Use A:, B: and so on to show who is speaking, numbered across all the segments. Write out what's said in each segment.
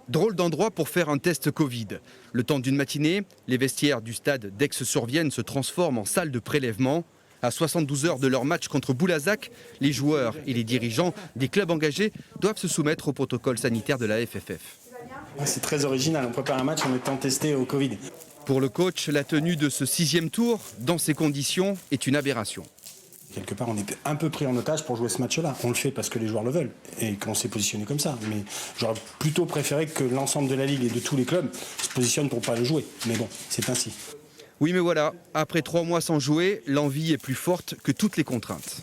A: Drôle d'endroit pour faire un test Covid. Le temps d'une matinée, les vestiaires du stade d'Aix-sur-Vienne se transforment en salle de prélèvement. À 72 heures de leur match contre Boulazac, les joueurs et les dirigeants des clubs engagés doivent se soumettre au protocole sanitaire de la FFF.
B: C'est très original, on prépare un match en étant testé au Covid.
A: Pour le coach, la tenue de ce 6e tour, dans ces conditions, est une aberration.
B: Quelque part, on était un peu pris en otage pour jouer ce match-là. On le fait parce que les joueurs le veulent et qu'on s'est positionné comme ça. Mais j'aurais plutôt préféré que l'ensemble de la Ligue et de tous les clubs se positionnent pour ne pas le jouer. Mais bon, c'est ainsi.
A: Oui, mais voilà, après 3 mois sans jouer, l'envie est plus forte que toutes les contraintes.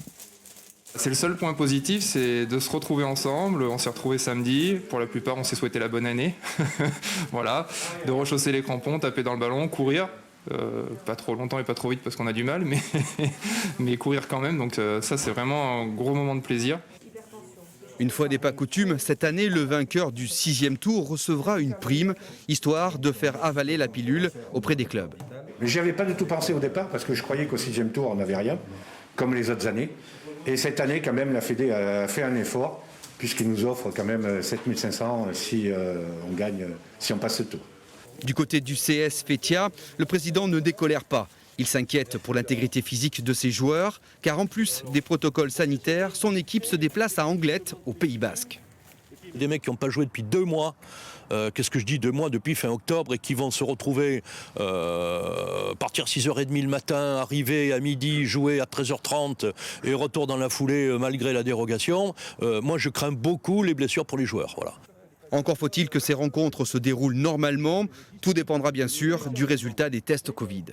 C: C'est le seul point positif, c'est de se retrouver ensemble. On s'est retrouvés samedi. Pour la plupart, on s'est souhaité la bonne année. Voilà, de rechausser les crampons, taper dans le ballon, courir. Pas trop longtemps et pas trop vite parce qu'on a du mal, mais courir quand même. Donc ça, c'est vraiment un gros moment de plaisir.
A: Une fois n'est pas coutume, cette année, le vainqueur du 6e tour recevra une prime, histoire de faire avaler la pilule auprès des clubs.
D: J'y avais pas du tout pensé au départ parce que je croyais qu'au 6e tour, on n'avait rien, comme les autres années. Et cette année, quand même, la Fédé a fait un effort, puisqu'il nous offre quand même 7500 si on gagne, si on passe ce tour.
A: Du côté du CS Fétia, le président ne décolère pas. Il s'inquiète pour l'intégrité physique de ses joueurs, car en plus des protocoles sanitaires, son équipe se déplace à Anglette, au Pays Basque.
E: Des mecs qui n'ont pas joué depuis 2 mois, qu'est-ce que je dis, 2 mois depuis fin octobre, et qui vont se retrouver, partir 6h30 le matin, arriver à midi, jouer à 13h30 et retour dans la foulée malgré la dérogation. Moi je crains beaucoup les blessures pour les joueurs. Voilà.
A: Encore faut-il que ces rencontres se déroulent normalement. Tout dépendra bien sûr du résultat des tests Covid.